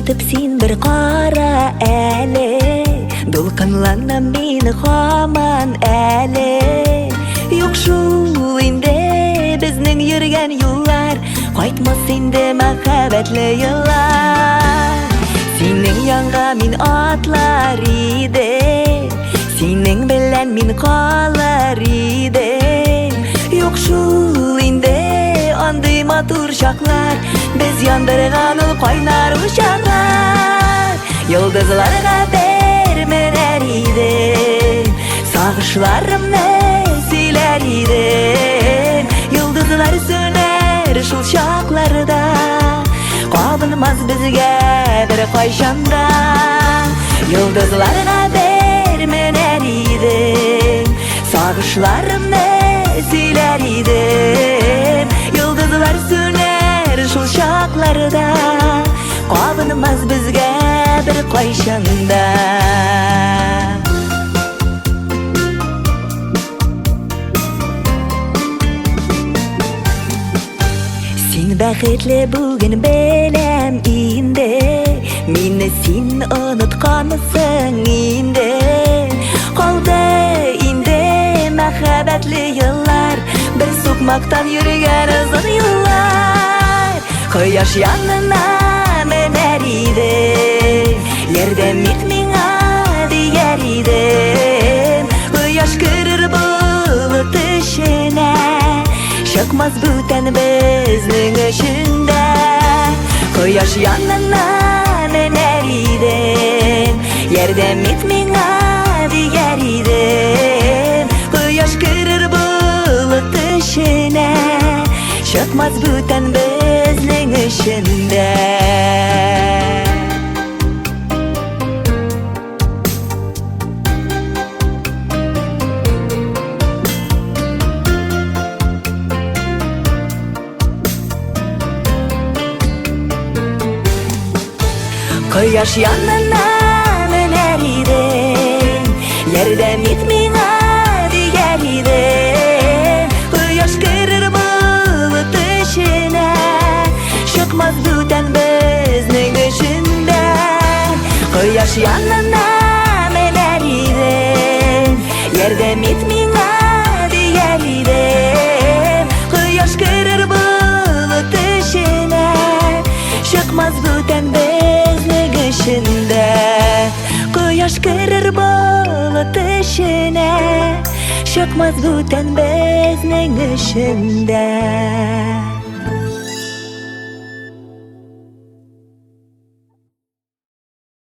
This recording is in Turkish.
Yetip sin bir qara äle Dolqanlanan meni haman äle Yok şul inde bizning yürgen yollar Qaytmas inde makabatli yıllar Sening yanga min atlar ide Sening bilen min qalar ide Yok şul inde andy matur şaklar Biz yandırgan ul qaynar uşaklar Yıldızlarga bermeler ide Sağışlarımni siler ide Yıldızlar söner şul şaklarda Qabılmaz bizge bir qayşanda Yıldızlarga bermeler ide Sağışlarımni siler ide Yıldızlar söner şul şaklarda Qabılmaz bizge bir qayşanda Sen baxetli bugün belem inde Meni sen unutqanmısın inde Qaldı inde mahabatli yıllar Bir sokmaktan yürügen uzun yıllar Quyosh yanına mener idim Yerden mitminga diger idim Quyosh kirir bulut ishine Çıkmaz büten bizning ishinde Quyosh yanına mener idim Yerden mitminga diger idim Quyosh kirir bulut ishine Çıkmaz büten bizning ishinde Quyosh yanına mener idim Yerden mitminga diger idim Quyosh kirir bulut ishine Çıkmaz büten bizning ishinde Quyosh yanına mener idim Yerden mitminga diger idim Quyosh kirir bulut ishine Çıkmaz büten ishinde Quyosh kirir bulut ishine Çıkmaz büten bizning ishinde